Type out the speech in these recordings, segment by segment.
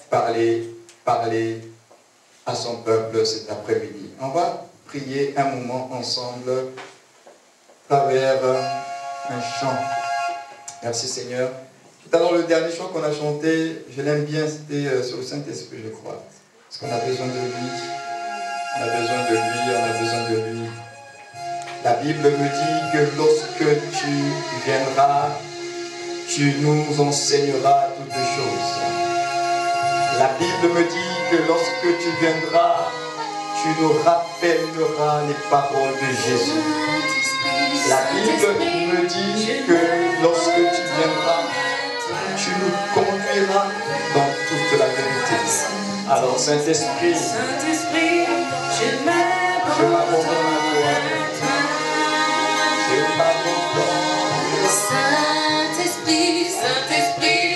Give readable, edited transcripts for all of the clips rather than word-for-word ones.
parler à son peuple cet après-midi. On va prier un moment ensemble à travers un chant. Merci Seigneur. Tout à l'heure, le dernier chant qu'on a chanté, je l'aime bien, c'était sur le Saint-Esprit, je crois. Parce qu'on a besoin de lui. On a besoin de lui, on a besoin de lui. La Bible me dit que lorsque tu viendras, tu nous enseigneras toutes choses. La Bible me dit que lorsque tu viendras, tu nous rappelleras les paroles de Jésus. La Bible me dit que lorsque tu viendras, tu nous conduiras dans toute la vérité. Alors Saint-Esprit, je m'abandonne à toi. Je m'abandonne. Saint-Esprit, Saint-Esprit,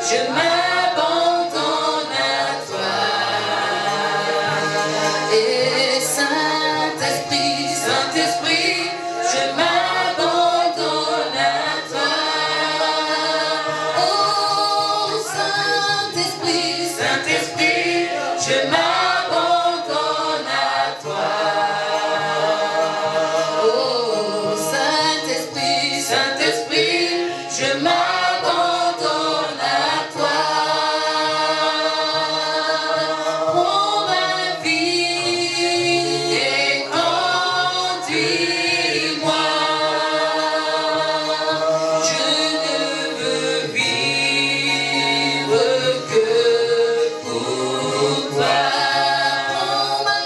je m'abandonne à toi. Et Saint-Esprit, Saint-Esprit, je m'abandonne à toi. Oh Saint-Esprit, Saint-Esprit, je m'abandonne à toi. Oh Saint-Esprit, Saint-Esprit, je m'abandonne à toi. Prends ma vie et conduis-moi. Je ne veux vivre que pour toi. Prends ma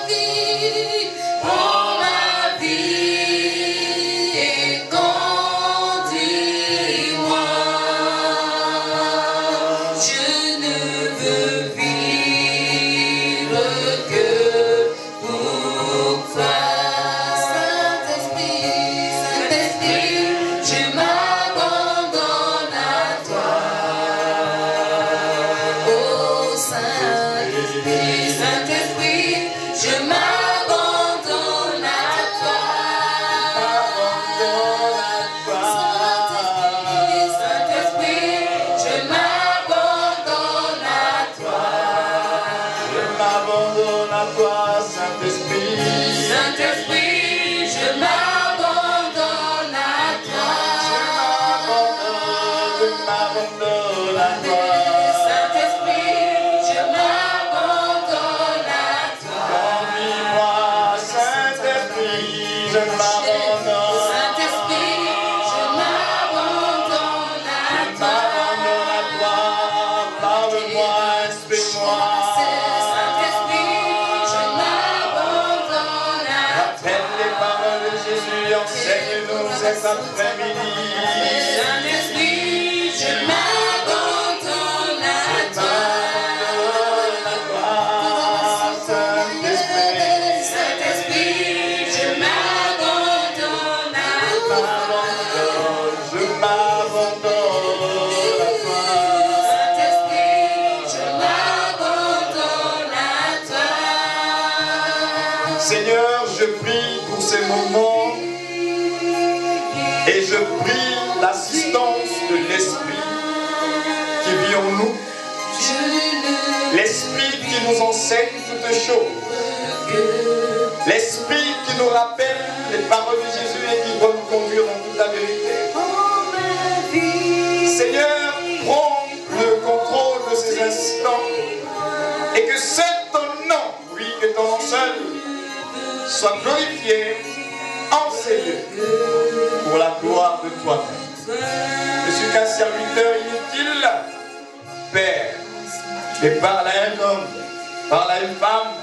vie et conduis-moi. Je ne veux vivre que pour toi. Saint-Esprit, Saint-Esprit, je m'abandonne à toi. Oh Saint-Esprit, Saint-Esprit, je m'abandonne à toi. Saint-Esprit, je m'abandonne à toi. Je m'abandonne à toi, Saint-Esprit. Saint-Esprit, je m'abandonne à toi. Je m'abandonne à toi. Saint-Esprit, je m'abandonne à toi. Conduis-moi, Saint-Esprit, je m'abandonne. Saint-Esprit, je m'abandonne à Je toi. m'abandonne à toi. Parle-moi, inspire-moi. Saint-Esprit, je m'abandonne à toi. Rappelle les paroles de Jésus, enseigne-nous cet après-midi. Saint-Esprit, je m'abandonne à toi. Saint-Esprit, je m'abandonne à toi. Saint-Esprit, je m'abandonne à toi. Seigneur, je prie pour ces moments et je prie l'assistance de l'Esprit qui vit en nous, l'Esprit qui nous enseigne toutes choses, l'Esprit qui nous rappelle les paroles de Jésus et qui doit nous conduire dans toute la vérité. Seigneur, prends le contrôle de ces instants et que seul ton nom, oui, que ton nom seul, soit glorifié en ces lieux pour la gloire de toi-même. Je suis qu'un serviteur inutile, Père, et parle à un homme, parle à une femme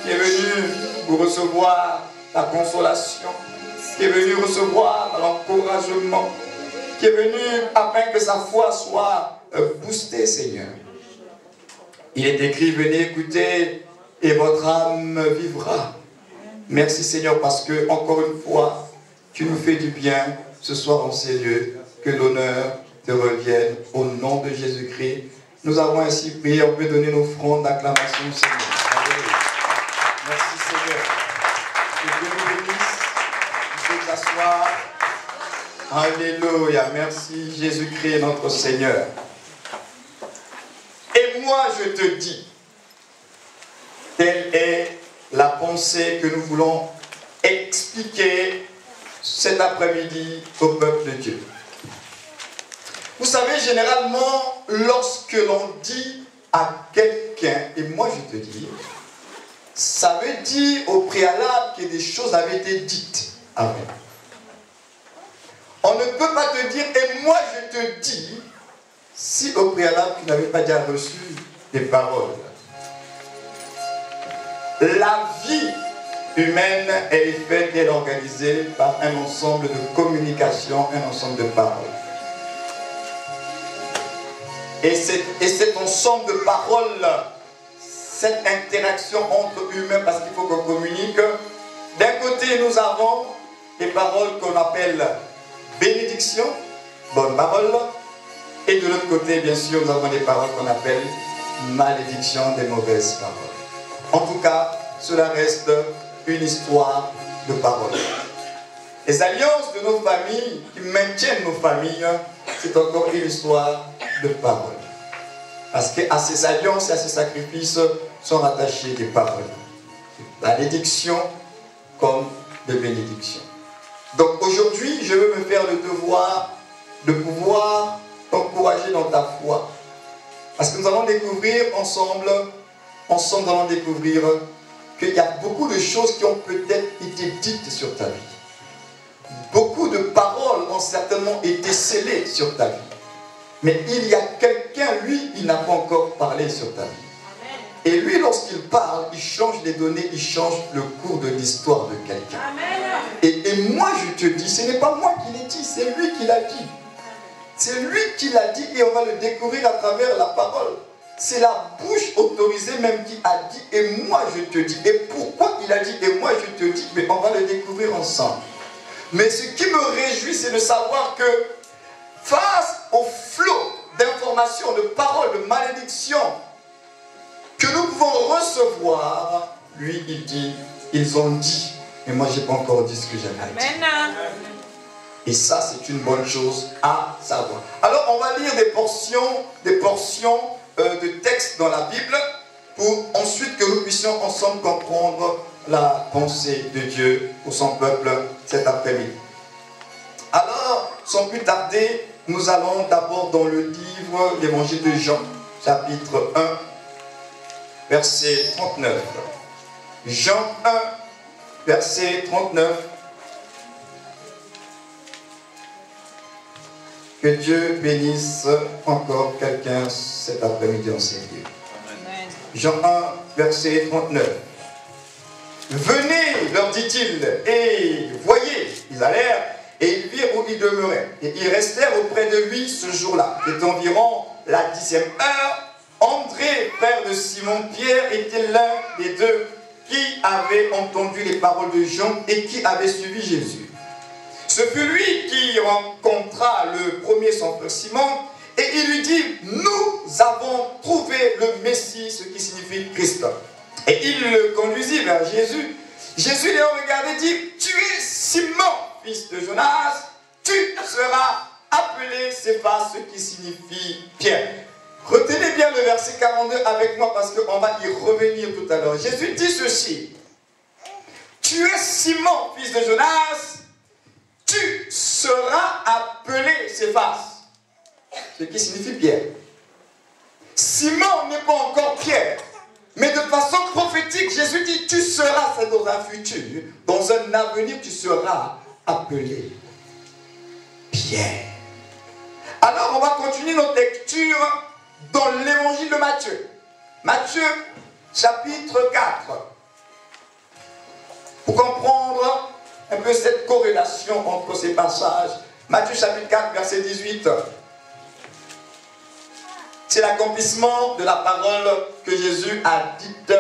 qui est venue pour recevoir la consolation, qui est venue recevoir l'encouragement, qui est venue afin que sa foi soit boostée, Seigneur. Il est écrit, venez écouter et votre âme vivra. Merci Seigneur parce que, encore une fois, tu nous fais du bien ce soir en ces lieux. Que l'honneur te revienne au nom de Jésus-Christ. Nous avons ainsi prié, on peut donner nos offrandes d'acclamation au Seigneur. Alléluia. Merci Seigneur. Que Dieu nous bénisse. Vous pouvez s'asseoir. Alléluia. Merci Jésus-Christ notre Seigneur. Et moi je te dis. Telle est la pensée que nous voulons expliquer cet après-midi au peuple de Dieu. Vous savez, généralement, lorsque l'on dit à quelqu'un, et moi je te dis, ça veut dire au préalable que des choses avaient été dites avant. On ne peut pas te dire, et moi je te dis, si au préalable tu n'avais pas déjà reçu des paroles. La vie humaine, elle est faite, elle est organisée par un ensemble de communications, un ensemble de paroles. Et cet ensemble de paroles, cette interaction entre humains, parce qu'il faut qu'on communique, d'un côté nous avons des paroles qu'on appelle bénédiction, bonne parole, et de l'autre côté, bien sûr, nous avons des paroles qu'on appelle malédiction, des mauvaises paroles. En tout cas, cela reste une histoire de paroles. Les alliances de nos familles, qui maintiennent nos familles, c'est encore une histoire de paroles. Parce qu'à ces alliances et à ces sacrifices sont rattachées des paroles. Malédiction comme de bénédiction. Donc aujourd'hui, je veux me faire le devoir de pouvoir t'encourager dans ta foi. Parce que nous allons découvrir ensemble nous allons découvrir qu'il y a beaucoup de choses qui ont peut-être été dites sur ta vie. Beaucoup de paroles ont certainement été scellées sur ta vie. Mais il y a quelqu'un, lui, il n'a pas encore parlé sur ta vie. Et lui, lorsqu'il parle, il change les données, il change le cours de l'histoire de quelqu'un. Et moi, je te dis, ce n'est pas moi qui l'ai dit, c'est lui qui l'a dit. C'est lui qui l'a dit et on va le découvrir à travers la parole. C'est la bouche autorisée même qui a dit et moi je te dis. Et pourquoi il a dit et moi je te dis, mais on va le découvrir ensemble. Mais ce qui me réjouit, c'est de savoir que face au flot d'informations, de paroles, de malédictions que nous pouvons recevoir, lui il dit, ils ont dit, mais moi je n'ai pas encore dit ce que j'avais dit. Et ça c'est une bonne chose à savoir. Alors on va lire des portions de textes dans la Bible pour ensuite que nous puissions ensemble comprendre la pensée de Dieu pour son peuple cet après-midi. Alors, sans plus tarder, nous allons d'abord dans le livre, l'évangile de Jean, chapitre 1, verset 39. Jean 1, verset 39. Que Dieu bénisse encore quelqu'un cet après-midi en ces lieux. Jean 1, verset 39. Venez, leur dit-il, et voyez, ils allèrent, et ils virent où il demeurait. Et ils restèrent auprès de lui ce jour-là. C'était environ la 10e heure. André, frère de Simon-Pierre, était l'un des deux qui avait entendu les paroles de Jean et qui avait suivi Jésus. Ce fut lui qui rencontra le premier son frère Simon et il lui dit, nous avons trouvé le Messie, ce qui signifie Christ. Et il le conduisit vers Jésus. Jésus les regardait et dit, tu es Simon, fils de Jonas, tu seras appelé Céphas, ce qui signifie Pierre. Retenez bien le verset 42 avec moi parce qu'on va y revenir tout à l'heure. Jésus dit ceci, tu es Simon, fils de Jonas, tu seras appelé Céphas, ce qui signifie Pierre. Simon n'est pas encore Pierre, mais de façon prophétique, Jésus dit, tu seras, c'est dans un futur, dans un avenir, tu seras appelé Pierre. Alors, on va continuer notre lecture dans l'évangile de Matthieu. Matthieu, chapitre 4. Pour comprendre un peu cette corrélation entre ces passages. Matthieu chapitre 4, verset 18. C'est l'accomplissement de la parole que Jésus a dite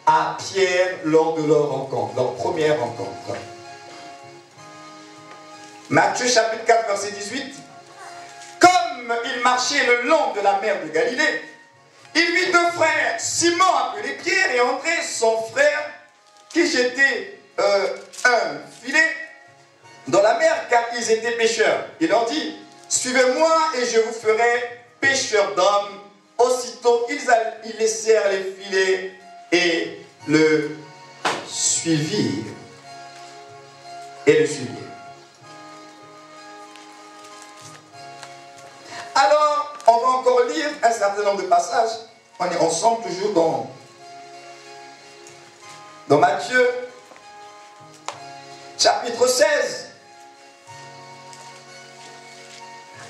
à Pierre lors de leur rencontre, leur première rencontre. Matthieu chapitre 4, verset 18. Comme il marchait le long de la mer de Galilée, il vit deux frères, Simon appelé Pierre et André, son frère, qui jetaient un filet dans la mer car ils étaient pêcheurs. Il leur dit, suivez-moi et je vous ferai pêcheurs d'hommes. aussitôt ils laissèrent les filets et le suivirent. Alors, on va encore lire un certain nombre de passages. On est ensemble toujours dans Matthieu, chapitre 16.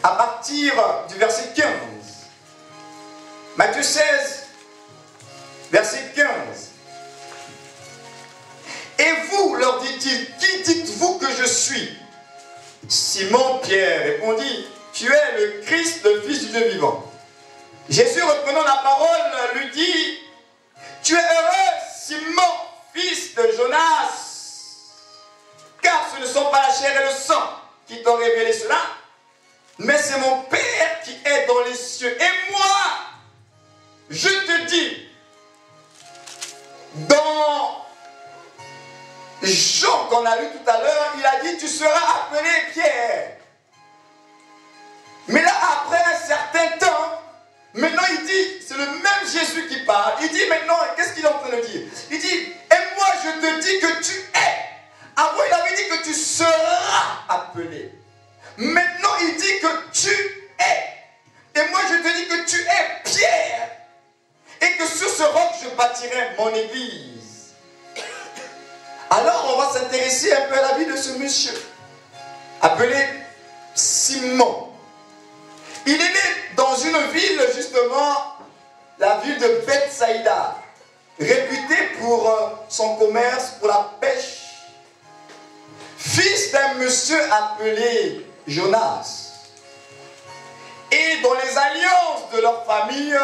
À partir du verset 15. Matthieu 16, verset 15. Et vous, leur dit-il, qui dites-vous que je suis? Simon Pierre répondit, tu es le Christ, le Fils du Dieu vivant. Jésus, reprenant la parole, lui dit, tu es heureux, Simon, fils de Jonas, car ce ne sont pas la chair et le sang qui t'ont révélé cela, mais c'est mon Père qui est dans les cieux. Et moi, je te dis, dans Jean qu'on a lu tout à l'heure, il a dit, tu seras appelé Pierre. Mais là, après un certain temps, maintenant il dit, c'est le même Jésus qui parle, il dit maintenant, qu'est-ce qu'il est en train de dire? Il dit, et moi je te dis que tu es. Avant il avait dit que tu seras appelé. Maintenant il dit que tu es. Et moi je te dis que tu es Pierre. Et que sur ce roc je bâtirai mon église. Alors on va s'intéresser un peu à la vie de ce monsieur, appelé Simon. Il est né dans une ville, justement, la ville de Bethsaïda, réputée pour son commerce, pour la pêche. Fils d'un monsieur appelé Jonas. Et dans les alliances de leur famille,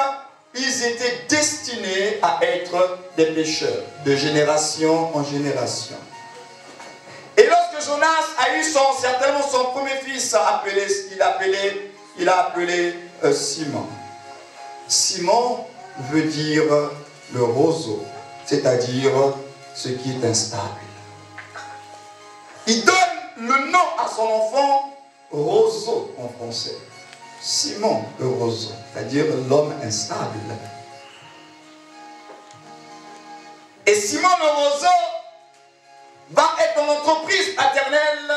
ils étaient destinés à être des pêcheurs, de génération en génération. Et lorsque Jonas a eu certainement son premier fils, il a appelé Simon. Simon veut dire le roseau, c'est-à-dire ce qui est instable. Il donne le nom à son enfant roseau en français. Simon le roseau, c'est-à-dire l'homme instable. Et Simon le roseau va être en entreprise paternelle,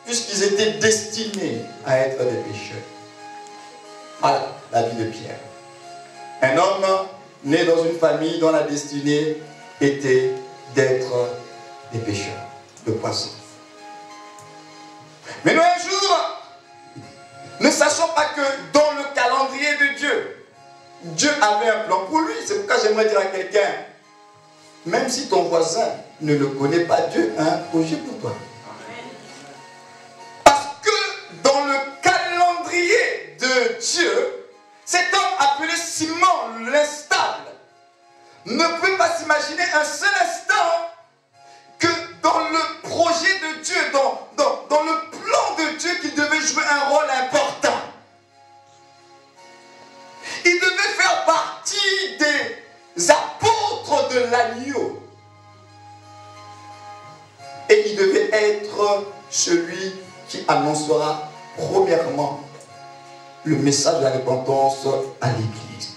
puisqu'ils étaient destinés à être des pécheurs. Voilà la vie de Pierre. Un homme né dans une famille dont la destinée était d'être des pécheurs, de poissons. Mais nous un jour, ne sachons pas que dans le calendrier de Dieu, Dieu avait un plan pour lui. C'est pourquoi j'aimerais dire à quelqu'un, même si ton voisin ne le connaît pas, Dieu a un projet pour toi. Dans le calendrier de Dieu, cet homme appelé Simon l'instable ne peut pas s'imaginer un seul instant que dans le projet de Dieu, dans le plan de Dieu, qu'il devait jouer un rôle important. Il devait faire partie des apôtres de l'agneau. Et il devait être celui qui annoncera premièrement le message de la repentance à l'Église.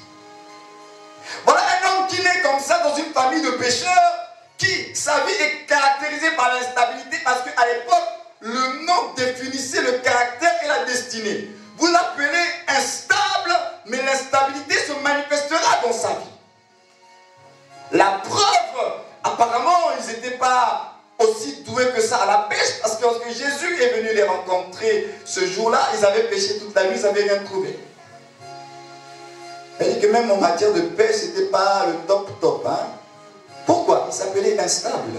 Voilà un homme qui naît comme ça dans une famille de pécheurs, qui sa vie est caractérisée par l'instabilité, parce qu'à l'époque, le nom définissait le caractère et la destinée. Vous l'appelez instable, mais l'instabilité se manifestera dans sa vie. La preuve, apparemment, ils n'étaient pas aussi doués que ça à la pêche, parce que lorsque Jésus est venu les rencontrer ce jour-là, ils avaient pêché toute la nuit, ils n'avaient rien trouvé. Elle dit que même en matière de pêche, ce n'était pas le top. Hein? Pourquoi? Il s'appelait instable.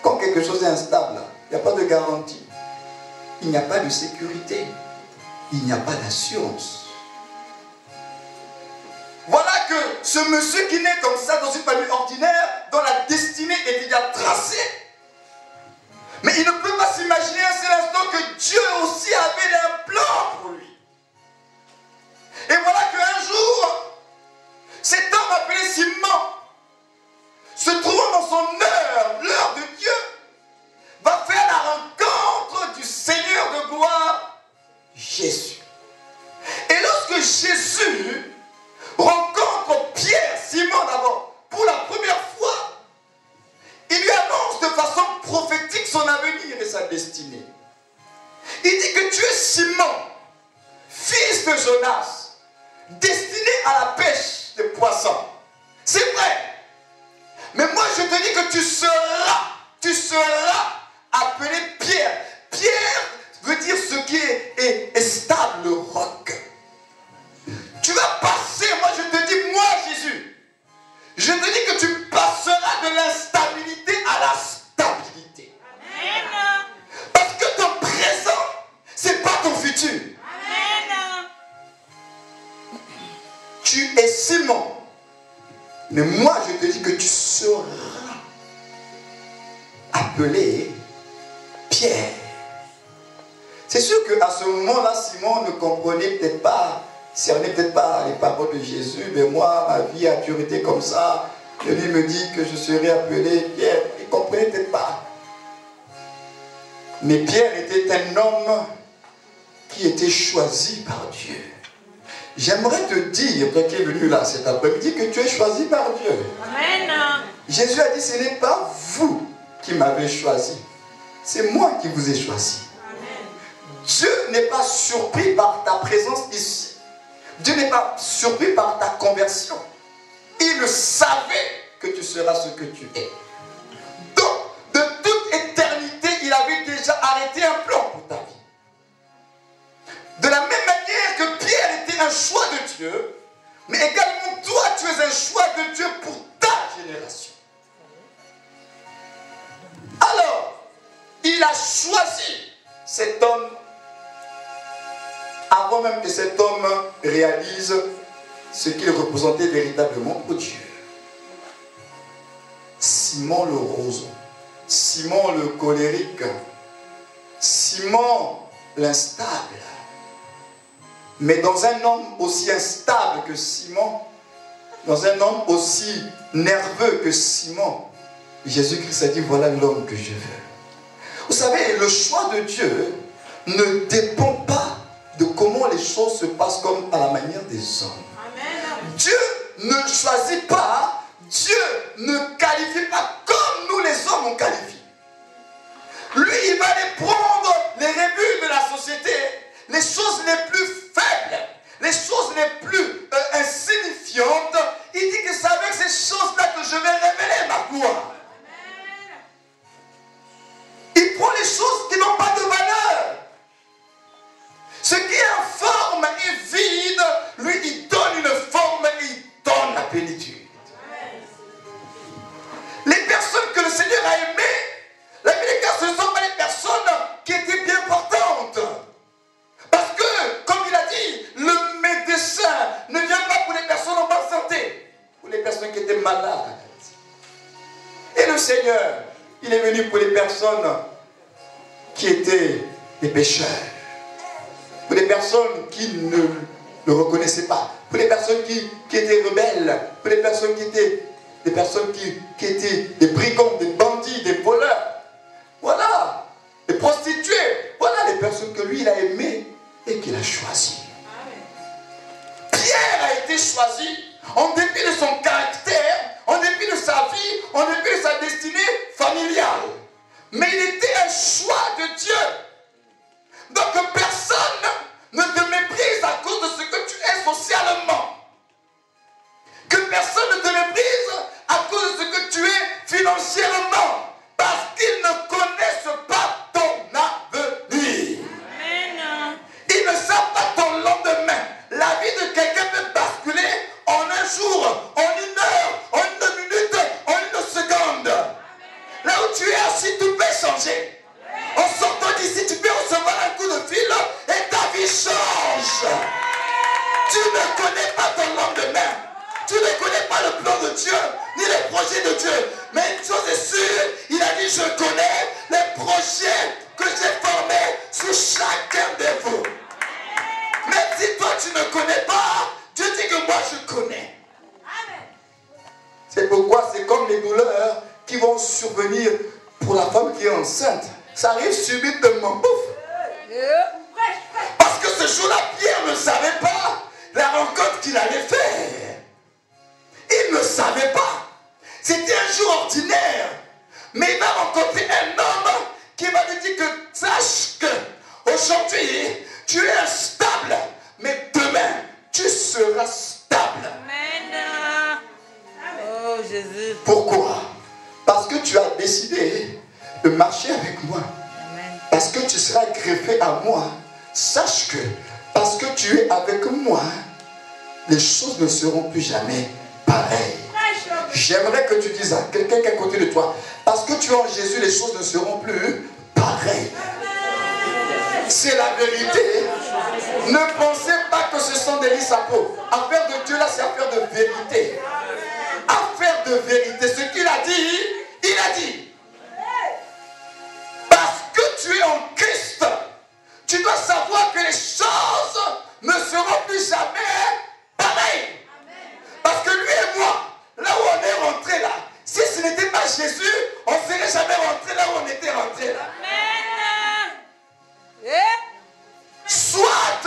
Quand quelque chose est instable, il n'y a pas de garantie. Il n'y a pas de sécurité. Il n'y a pas d'assurance. Voilà que ce monsieur qui naît comme ça dans une famille ordinaire, dont la destinée est déjà tracée, mais il ne peut pas s'imaginer un seul instant que Dieu aussi avait un plan pour lui. Et voilà qu'un jour, cet homme appelé Simon, se trouvant dans son l'heure de Dieu, va faire la rencontre du Seigneur de gloire, Jésus. Et lorsque Jésus destinée. Il dit que tu es Simon, fils de Jonas, destiné à la pêche des poissons. C'est vrai. Mais moi je te dis que tu seras appelé Pierre. Pierre veut dire ce qui est stable, le roc. Tu vas passer, moi je te dis, moi Jésus, je te dis que tu passeras de l'instabilité à la stabilité. Amen. Parce que ton présent, c'est pas ton futur. Amen. Tu es Simon. Mais moi je te dis que tu seras appelé Pierre. C'est sûr qu'à ce moment-là, Simon ne comprenait peut-être pas, cernait peut-être pas les paroles de Jésus, mais moi, ma vie a toujours été comme ça. Et lui me dit que je serai appelé Pierre. Il ne comprenait peut-être pas. Mais Pierre était un homme qui était choisi par Dieu. J'aimerais te dire, toi qui es venu là cet après-midi, que tu es choisi par Dieu. Amen. Jésus a dit, ce n'est pas vous qui m'avez choisi, c'est moi qui vous ai choisi. Dieu n'est pas surpris par ta présence ici. Dieu n'est pas surpris par ta conversion. Il savait que tu seras ce que tu es. Donc, de toute éternité, il avait déjà arrêté un plan pour ta vie. De la même manière que Pierre était un choix de Dieu, mais également toi, tu es un choix de Dieu pour ta génération. Alors, il a choisi cet homme avant même que cet homme réalise ce qu'il représentait véritablement pour Dieu. Simon le roseau, Simon le colérique, Simon l'instable. Mais dans un homme aussi instable que Simon, dans un homme aussi nerveux que Simon, Jésus-Christ a dit, voilà l'homme que je veux. Vous savez, le choix de Dieu ne dépend pas de comment les choses se passent comme à la manière des hommes. Amen. Dieu ne choisit pas, Dieu ne qualifie pas comme nous les hommes on qualifie. Lui, il va aller prendre les rebuts de la société, les choses les plus faibles, les choses les plus insignifiantes. Il dit que c'est avec ces choses-là que je vais révéler ma gloire. Il prend les choses qui n'ont pas de valeur. Ce qui est informe et vide, lui, il donne une forme et il donne la plénitude. Les personnes que le Seigneur a aimées, la Bible dit que ce ne sont pas les personnes qui étaient bien portantes. Parce que, comme il a dit, le médecin ne vient pas pour les personnes en bonne santé, pour les personnes qui étaient malades. Et le Seigneur, il est venu pour les personnes qui étaient des pécheurs. Pour les personnes qui ne le reconnaissaient pas, pour les personnes qui étaient rebelles, pour les personnes qui étaient des personnes qui étaient des brigands, des bandits, des voleurs, voilà, des prostituées, voilà les personnes que lui il a aimées et qu'il a choisies. Pierre a été choisi en dépit de son caractère, en dépit de sa vie, en dépit de sa destinée familiale. Mais il était un choix de Dieu. Donc personne ne te méprise à cause de ce que tu es socialement. Que personne ne te méprise à cause de ce que tu es financièrement. Parce qu'ils ne connaissent pas ton avenir. Amen. Ils ne savent pas ton lendemain. La vie de quelqu'un peut basculer en un jour, en une heure, en une minute, en une seconde. Là où tu es assis, tout peut changer. En sortant d'ici, tu peux recevoir un coup de fil et ta vie change. Tu ne connais pas ton lendemain. Tu ne connais pas le plan de Dieu, ni les projets de Dieu. Mais une chose est sûre, il a dit, je connais les projets que j'ai formés sur chacun de vous. Même si toi tu ne connais pas, Dieu dit que moi je connais. C'est pourquoi c'est comme les douleurs qui vont survenir pour la femme qui est enceinte. Ça arrive subitement, bouf. Parce que ce jour-là, Pierre ne savait pas la rencontre qu'il allait faire. Il ne savait pas. C'était un jour ordinaire. Mais il va rencontrer un homme qui va te dire que sache que aujourd'hui, tu es instable, mais demain, tu seras stable. Amen. Oh Jésus. Pourquoi? Parce que tu as décidé de marcher avec moi. Amen. Parce que tu seras greffé à moi. Sache que parce que tu es avec moi, les choses ne seront plus jamais pareilles. J'aimerais que tu dises à quelqu'un qui est à côté de toi, parce que tu es en Jésus, les choses ne seront plus pareilles. C'est la vérité. Ne pensez pas que ce sont des lisses à peau. Affaire de Dieu là, c'est affaire de vérité. Affaire de vérité. Ce qu'il a dit, il a dit. Parce que tu es en Christ, tu dois savoir que les choses ne seront plus jamais pareilles. Parce que lui et moi, là où on est rentré là, si ce n'était pas Jésus, on ne serait jamais rentré là où on était rentré là. Soit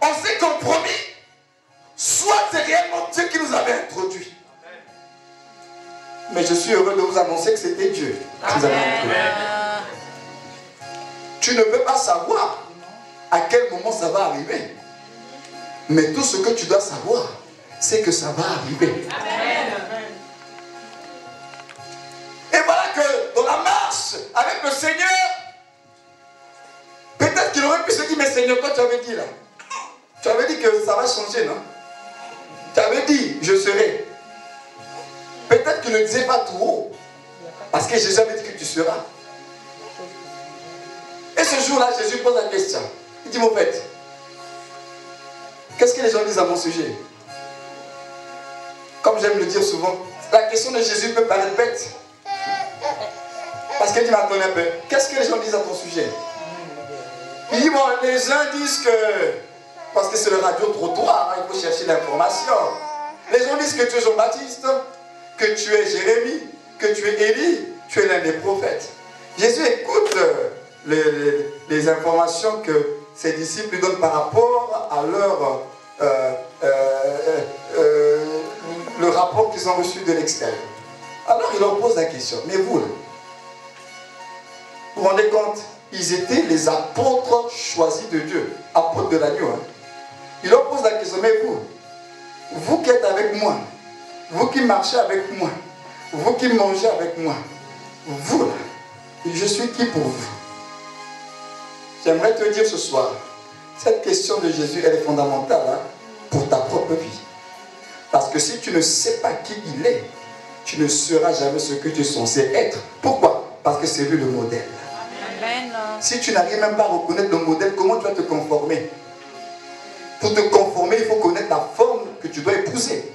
on s'est compromis, soit c'est réellement Dieu qui nous avait introduits. Mais je suis heureux de vous annoncer que c'était Dieu qui nous avait introduits. Tu ne peux pas savoir à quel moment ça va arriver. Mais tout ce que tu dois savoir, c'est que ça va arriver. Et voilà que dans la marche avec le Seigneur, peut-être qu'il aurait pu se dire, mais Seigneur, quoi tu avais dit là? Tu avais dit que ça va changer, non? Tu avais dit, je serai. Peut-être qu'il ne disait pas trop haut. Parce que Jésus avait dit que tu seras. Et ce jour-là, Jésus pose la question. Il dit, mon fait, qu'est-ce que les gens disent à mon sujet? Comme j'aime le dire souvent, la question de Jésus peut paraître bête. Parce qu'il dit, mais attendez un peu, qu'est-ce que les gens disent à ton sujet? Il dit, bon, les gens disent que, parce que c'est le radio-trottoir, hein, il faut chercher l'information. Les gens disent que tu es Jean-Baptiste, que tu es Jérémie, que tu es Élie, tu es l'un des prophètes. Jésus écoute les informations que ses disciples lui donnent par rapport à le rapport qu'ils ont reçu de l'extérieur. Alors il leur pose la question, mais vous, vous vous rendez compte? Ils étaient les apôtres choisis de Dieu, apôtres de l'agneau. Hein. Il leur pose la question, mais vous qui êtes avec moi, vous qui marchez avec moi, vous qui mangez avec moi, vous là, je suis qui pour vous? J'aimerais te dire ce soir, cette question de Jésus, elle est fondamentale hein, pour ta propre vie. Parce que si tu ne sais pas qui il est, tu ne seras jamais ce que tu es censé être. Pourquoi? Parce que c'est lui le modèle. Amen. Si tu n'arrives même pas à reconnaître le modèle, comment tu vas te conformer? Pour te conformer, il faut connaître la forme que tu dois épouser.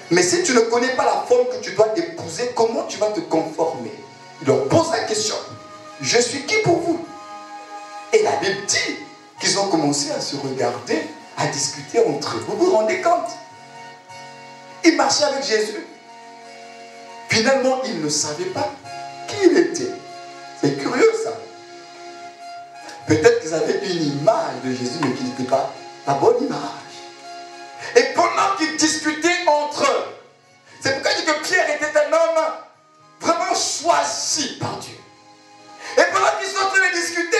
Mais si tu ne connais pas la forme que tu dois épouser, comment tu vas te conformer? Il leur pose la question. Je suis qui pour vous? Et la Bible dit qu'ils ont commencé à se regarder, à discuter entre eux. Vous vous rendez compte? Ils marchaient avec Jésus. Finalement, ils ne savaient pas qui il était. C'est curieux ça. Peut-être qu'ils avaient une image de Jésus, mais qui n'était pas la bonne image. Et pendant qu'ils discutaient entre eux, c'est pourquoi il dit que Pierre était un homme vraiment choisi par Dieu. Et pendant qu'ils sont en train de discuter,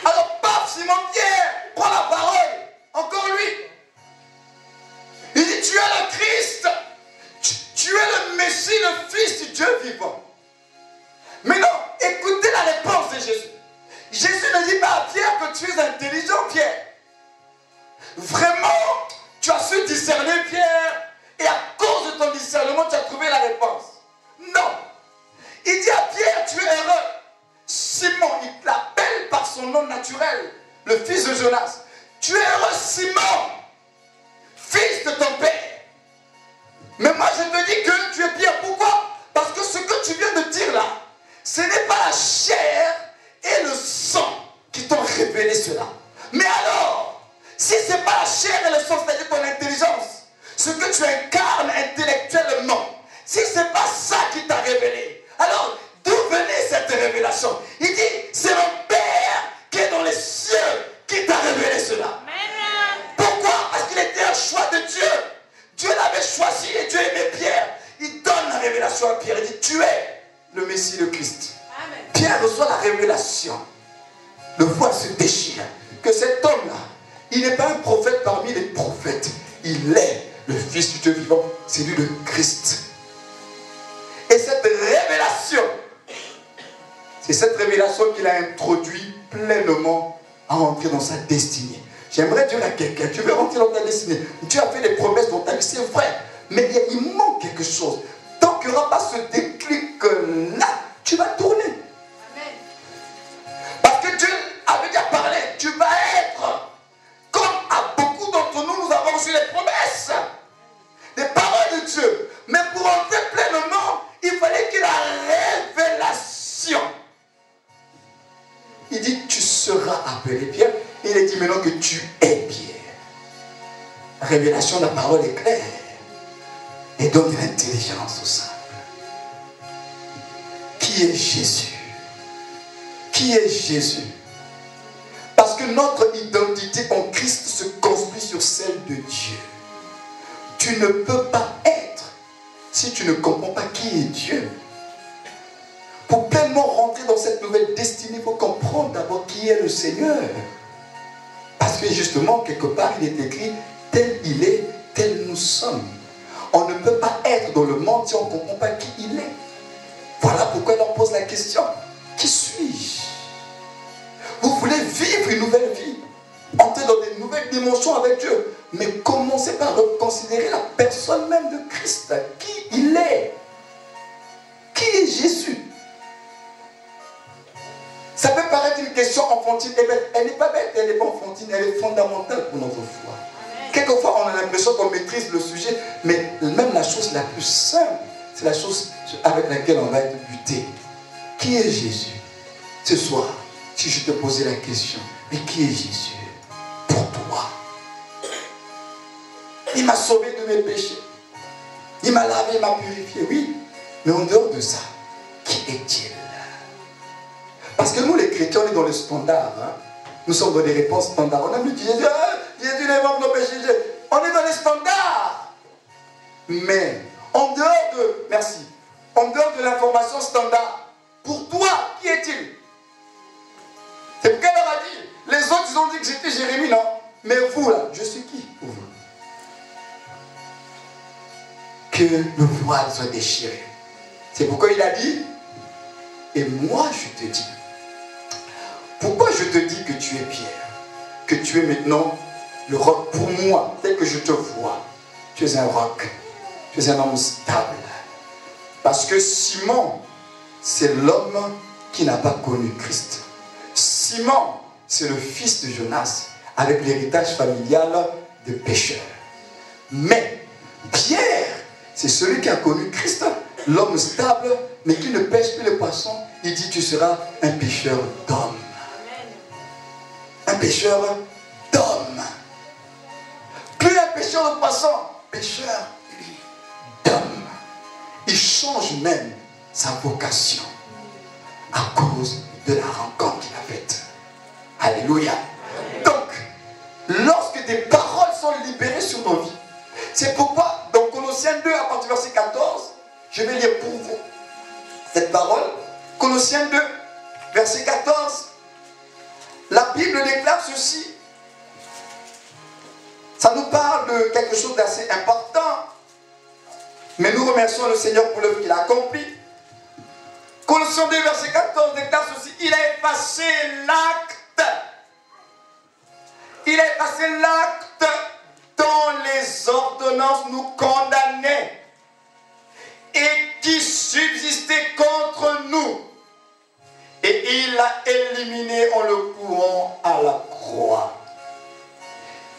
alors paf, Simon-Pierre prend la parole, encore lui. Il dit, tu es le Christ, tu es le Messie, le Fils du Dieu vivant. Maintenant, écoutez la réponse de Jésus. Jésus ne dit pas à Pierre que tu es intelligent, Pierre. Vraiment, tu as su discerner, Pierre, et à cause de ton discernement, tu as trouvé la réponse. Non. Il dit à Pierre, tu es heureux. Simon, il l'appelle par son nom naturel, le fils de Jonas. Tu es heureux, Simon, fils de ton père. Mais moi, je te dis que tu es Pierre. Pourquoi? Parce que ce que tu viens de dire là, ce n'est pas la chair et le sang qui t'ont révélé cela. Mais alors, si ce n'est pas la chair et le sang, c'est-à-dire ton intelligence, ce que tu incarnes intellectuellement, si ce n'est pas ça qui t'a révélé, alors d'où venait cette révélation? Il dit, c'est mon Père qui est dans les cieux qui t'a révélé cela. Pourquoi? Parce qu'il était un choix de Dieu. Dieu l'avait choisi et Dieu aimait Pierre. Il donne la révélation à Pierre. Il dit, tu es le Messie, le Christ. Amen. Pierre reçoit la révélation, le voile se déchire. Que cet homme-là, il n'est pas un prophète parmi les prophètes. Il est le Fils du Dieu vivant. C'est lui le Christ. Et cette révélation, c'est cette révélation qu'il a introduit pleinement à entrer dans sa destinée. J'aimerais dire à quelqu'un, tu veux rentrer dans ta destinée. Dieu a fait des promesses dans ta vie, c'est vrai. Mais il manque quelque chose. Tant qu'il n'y aura pas ce déclic-là, tu vas tourner. Amen. Parce que Dieu avait déjà parlé. Tu vas être comme à beaucoup d'entre nous, nous avons reçu les promesses. Des paroles de Dieu. Mais pour entrer pleinement, il fallait qu'il y ait la révélation. Il dit, tu seras appelé Pierre. Il est dit maintenant que tu es Pierre. La révélation de la parole est claire. Et donne une intelligence au simple. Qui est Jésus? Qui est Jésus? Parce que notre identité en Christ se construit sur celle de Dieu. Tu ne peux pas être si tu ne comprends pas qui est Dieu. Pour pleinement rentrer dans cette nouvelle destinée, il faut comprendre d'abord qui est le Seigneur. Parce que justement, quelque part, il est écrit, tel il est, tel nous sommes. On ne peut pas être dans le monde si on ne comprend pas qui il est. Voilà pourquoi il leur pose la question, qui suis-je? Vous voulez vivre une nouvelle vie, entrer dans des nouvelles dimensions avec Dieu, mais commencez par reconsidérer la personne même de Christ, qui il est. Qui est Jésus? Ça peut paraître une question enfantine, elle n'est pas bête, elle n'est pas enfantine, elle est fondamentale pour notre foi. Quelquefois, on a l'impression qu'on maîtrise le sujet, mais même la chose la plus simple, c'est la chose avec laquelle on va être buté. Qui est Jésus? Ce soir, si je te posais la question, mais qui est Jésus pour toi? Il m'a sauvé de mes péchés. Il m'a lavé, il m'a purifié, oui. Mais en dehors de ça, qui est-il? Parce que nous, les chrétiens, on est dans le standard. Hein? Nous sommes dans des réponses standards. On a dit Jésus, Jésus les morts nos péchés. On est dans les standards. Mais en dehors de, merci, en dehors de l'information standard, pour toi, qui est-il? C'est pourquoi elle leur a dit, les autres ils ont dit que j'étais Jérémie, non? Mais vous là, je suis qui pour vous? Que le voile soit déchiré. C'est pourquoi il a dit, et moi je te dis. Pourquoi je te dis que tu es Pierre? Que tu es maintenant le roc pour moi, tel que je te vois. Tu es un roc. Tu es un homme stable. Parce que Simon, c'est l'homme qui n'a pas connu Christ. Simon, c'est le fils de Jonas, avec l'héritage familial de pécheurs. Mais Pierre, c'est celui qui a connu Christ, l'homme stable, mais qui ne pêche plus les poissons. Il dit, tu seras un pêcheur d'hommes. Un pêcheur d'hommes. Plus un pêcheur de poissons, pêcheur d'hommes. Il change même sa vocation à cause de la rencontre qu'il a faite. Alléluia. Donc, lorsque des paroles sont libérées sur nos vies, c'est pourquoi dans Colossiens 2 à partir du verset 14, je vais lire pour vous cette parole. Colossiens 2, verset 14. La Bible déclare ceci. Ça nous parle de quelque chose d'assez important. Mais nous remercions le Seigneur pour l'œuvre qu'il a accomplie. Colossiens 2, verset 14 déclare ceci. Il a effacé l'acte. Il a effacé l'acte dont les ordonnances nous condamnaient et qui subsistait contre nous. Et il l'a éliminé en le clouant à la croix.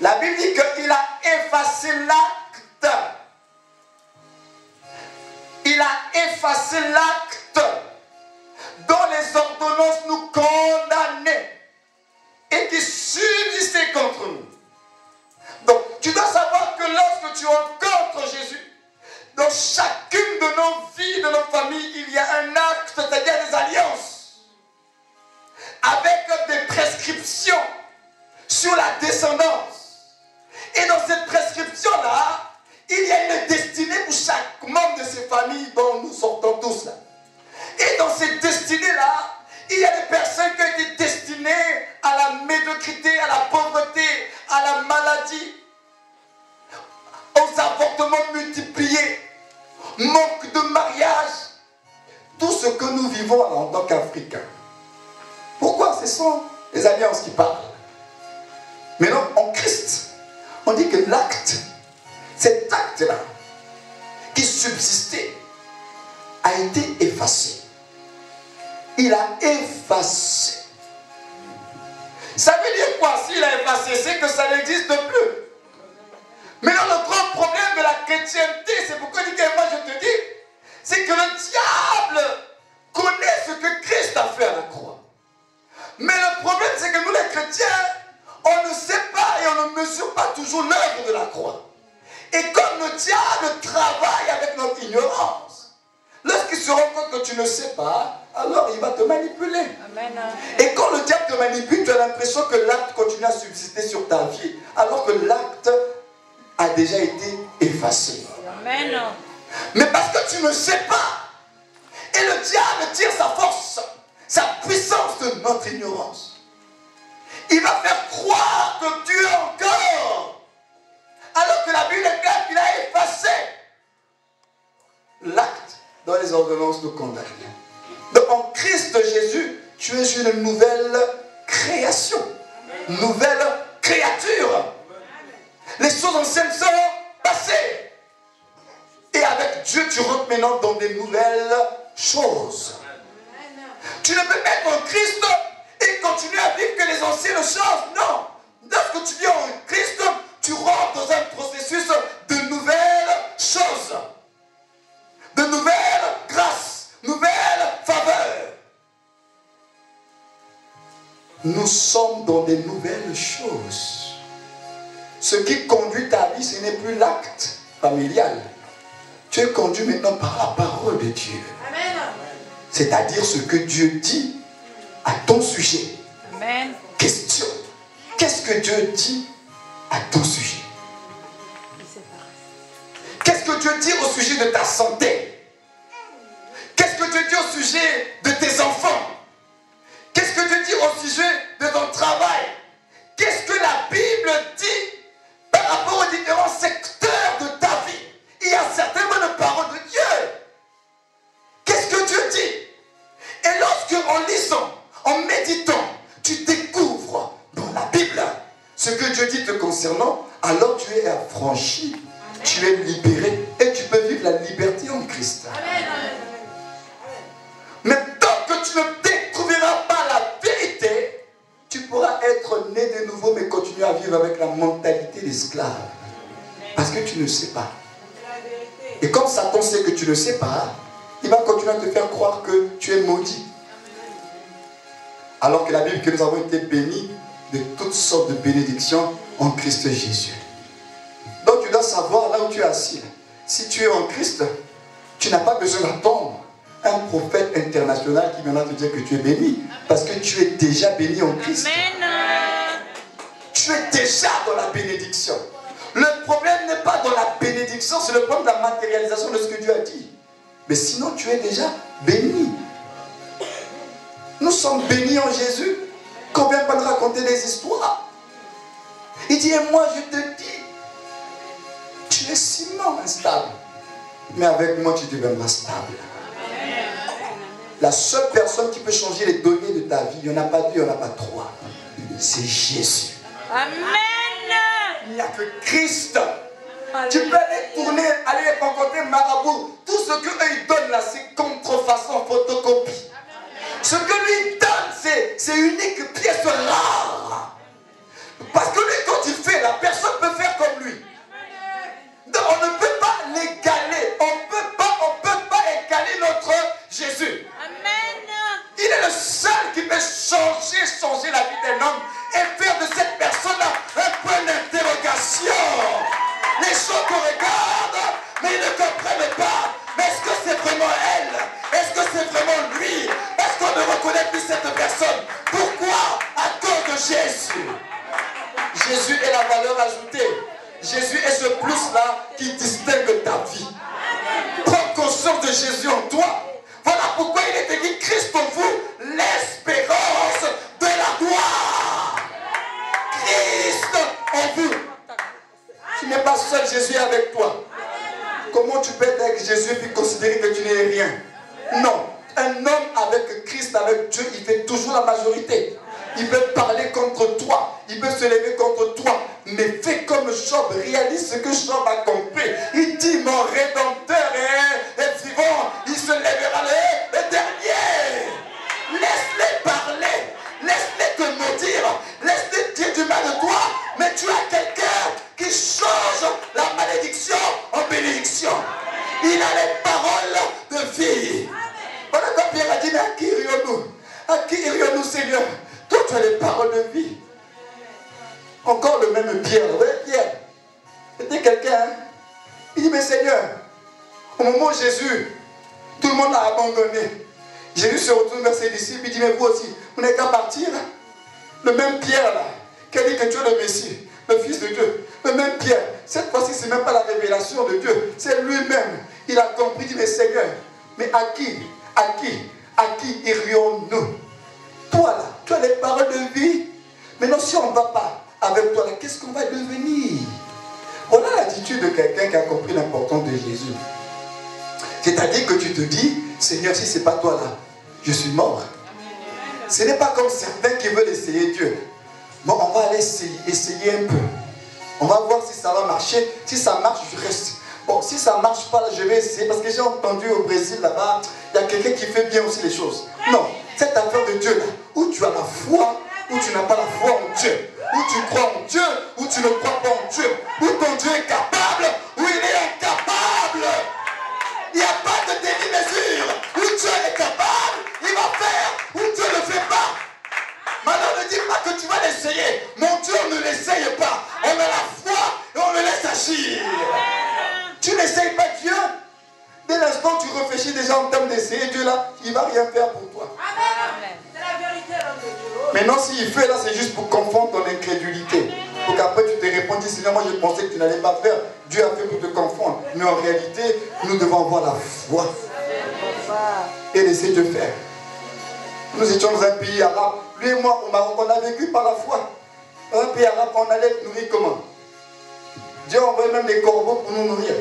La Bible dit qu'il a effacé l'acte. Il a effacé l'acte dont les ordonnances nous condamnaient et qui subsistait contre nous. Donc, tu dois savoir que lorsque tu rencontres Jésus, dans chacune de nos vies, de nos familles, il y a un acte, c'est-à-dire des alliances, avec des prescriptions sur la descendance. Et dans cette prescription-là, il y a une destinée pour chaque membre de ces familles dont nous sortons tous là. Et dans cette destinée-là, il y a avortements multipliés, manque de mariage, tout ce que nous vivons en tant qu'Africains. Pourquoi? Ce sont les alliances qui parlent. Mais non, en Christ, on dit que l'acte, cet acte-là, qui subsistait, a été effacé. Il a effacé. Ça veut dire quoi s'il a effacé? C'est que ça n'existe plus. Mais là, le grand problème de la chrétienté, c'est pourquoi je dis que moi je te dis, c'est que le diable connaît ce que Christ a fait à la croix. Mais le problème, c'est que nous les chrétiens, on ne sait pas et on ne mesure pas toujours l'œuvre de la croix. Et comme le diable travaille avec notre ignorance, lorsqu'il se rend compte que tu ne sais pas, alors il va te manipuler. Amen. Et quand le diable te manipule, tu as l'impression que l'acte continue à subsister sur ta vie, alors que l'acte a déjà été effacé. Amen. Mais parce que tu ne sais pas, et le diable tire sa force, sa puissance de notre ignorance. Il va faire croire que Dieu est encore, alors que la Bible est claire qu'il a effacé l'acte dans les ordonnances de condamnation. Donc en Christ Jésus, tu es une nouvelle création, nouvelle créature. Les choses anciennes sont passées. Et avec Dieu, tu rentres maintenant dans des nouvelles choses. Tu ne peux être en Christ et continuer à vivre que les anciennes choses. Non. Lorsque tu viens en Christ, tu rentres dans un processus de nouvelles choses. De nouvelles grâces, nouvelles faveurs. Nous sommes dans des nouvelles choses. Ce qui conduit ta vie, ce n'est plus l'acte familial. Tu es conduit maintenant par la parole de Dieu. C'est-à-dire ce que Dieu dit à ton sujet. Amen. Question. Qu'est-ce que Dieu dit à ton sujet? Qu'est-ce que Dieu dit au sujet de ta santé? Qu'est-ce que Dieu dit au sujet de tes enfants? Qu'est-ce que Dieu dit au sujet de ton travail? Qu'est-ce que la Bible dit par rapport aux différents secteurs de ta vie? Il y a certainement une parole de Dieu. Qu'est-ce que Dieu dit? Et lorsque, en lisant, en méditant, tu découvres dans la Bible ce que Dieu dit te concernant, alors tu es affranchi, tu es libéré et tu peux vivre la liberté en Christ. Mais tant que tu ne découvriras pas la vérité, tu pourras être né de nouveau mais continuer à vivre avec la mentalité d'esclave. Parce que tu ne sais pas. Et comme Satan sait que tu ne sais pas, il va continuer à te faire croire que tu es maudit. Alors que la Bible, que nous avons été bénis de toutes sortes de bénédictions en Christ Jésus. Donc tu dois savoir là où tu es assis. Si tu es en Christ, tu n'as pas besoin d'attendre un prophète international qui viendra te dire que tu es béni. Parce que tu es déjà béni en Christ. Amen. Tu es déjà dans la bénédiction. Le problème n'est pas dans la bénédiction, c'est le problème de la matérialisation de ce que Dieu a dit. Mais sinon, tu es déjà béni. Nous sommes bénis en Jésus. Combien peut raconter des histoires? Il dit, et moi je te dis, tu es ciment instable. Mais avec moi, tu deviendras stable. La seule personne qui peut changer les données de ta vie, il n'y en a pas deux, il n'y en a pas trois. C'est Jésus. Amen. Il n'y a que Christ. Tu peux aller tourner, aller rencontrer marabout. Tout ce qu'eux ils donnent là, c'est contrefaçon, photocopie. Ce que lui donne, c'est unique pièce rare. Parce que lui, quand il fait, la personne peut faire comme lui. Donc on ne peut pas l'égaler. On ne peut pas égaler notre Jésus. Amen. Il est le seul qui peut changer la vie d'un homme et faire de cette personne-là un point d'interrogation. Les gens te regardent, mais ils ne comprennent pas. Mais est-ce que c'est vraiment elle? Est-ce que c'est vraiment lui? Parce qu'on ne reconnaît plus cette personne. Pourquoi? À cause de Jésus. Jésus est la valeur ajoutée. Jésus est ce plus-là qui distingue ta vie. Prends conscience de Jésus en toi. Voilà pourquoi il est écrit Christ en vous, l'espérance de la gloire. Christ en vous. Tu n'es pas seul, Jésus est avec toi. comment tu peux être avec Jésus et puis considérer que tu n'es rien? Non. Un homme avec Christ, avec Dieu, il fait toujours la majorité. Il peut parler contre toi, il peut se lever contre toi, mais fais comme Job, réalise ce que Job a compris. Il dit, mon Rédempteur est vivant, il se lèvera le dernier. Laisse-les parler, laisse-les te maudire, laisse-les dire du mal de toi, mais tu as quelqu'un qui change la malédiction en bénédiction. Il a les paroles de vie. Voilà quand Pierre a dit, mais à qui irions-nous? À qui irions-nous, Seigneur? Toi, tu as les paroles de vie. Encore le même Pierre. Vous voyez Pierre? C'était quelqu'un. Hein? Il dit, mais Seigneur, au moment où Jésus, tout le monde l'a abandonné. Jésus se retourne vers ses disciples, il dit, mais vous aussi, vous n'avez qu'à partir. Le même Pierre là, qui a dit que tu es le Messie, le Fils de Dieu. Le même Pierre, cette fois-ci, ce n'est même pas la révélation de Dieu, c'est lui-même. Il a compris, il dit, mais Seigneur, mais à qui irions-nous? Toi là, tu as les paroles de vie. Maintenant, si on ne va pas avec toi là, qu'est-ce qu'on va devenir? Voilà l'attitude de quelqu'un qui a compris l'importance de Jésus. C'est-à-dire que tu te dis, Seigneur, si ce n'est pas toi là, je suis mort. Ce n'est pas comme certains qui veulent essayer Dieu. Bon, on va aller essayer un peu. On va voir si ça va marcher. Si ça marche, je reste. Bon, si ça ne marche pas, là, je vais essayer. Parce que j'ai entendu au Brésil, là-bas, il y a quelqu'un qui fait bien aussi les choses. Non, cette affaire de Dieu, là, où tu as la foi, où tu n'as pas la foi en Dieu. Où tu crois en Dieu, où tu ne crois pas en Dieu. Où ton Dieu est capable, où il est incapable. Il n'y a pas de demi-mesure. Où Dieu est capable, il va faire. Où Dieu ne fait pas. Maintenant, ne dis pas que tu vas l'essayer. Mon Dieu, on ne l'essaye pas. On a la foi et on le laisse agir. Tu n'essayes pas Dieu. Dès l'instant où tu réfléchis déjà en termes d'essayer Dieu là, il ne va rien faire pour toi. Amen. C'est la vérité, l'homme de Dieu. Maintenant, s'il fait là, c'est juste pour confondre ton incrédulité. Pour qu'après tu te répondes, Seigneur, moi je pensais que tu n'allais pas faire. Dieu a fait pour te confondre. Mais en réalité, nous devons avoir la foi. Et laisser Dieu faire. Nous étions dans un pays arabe. Lui et moi, au Maroc, on a vécu par la foi. Dans un pays arabe, on allait nourrir comment? Dieu envoyait même des corbeaux pour nous nourrir.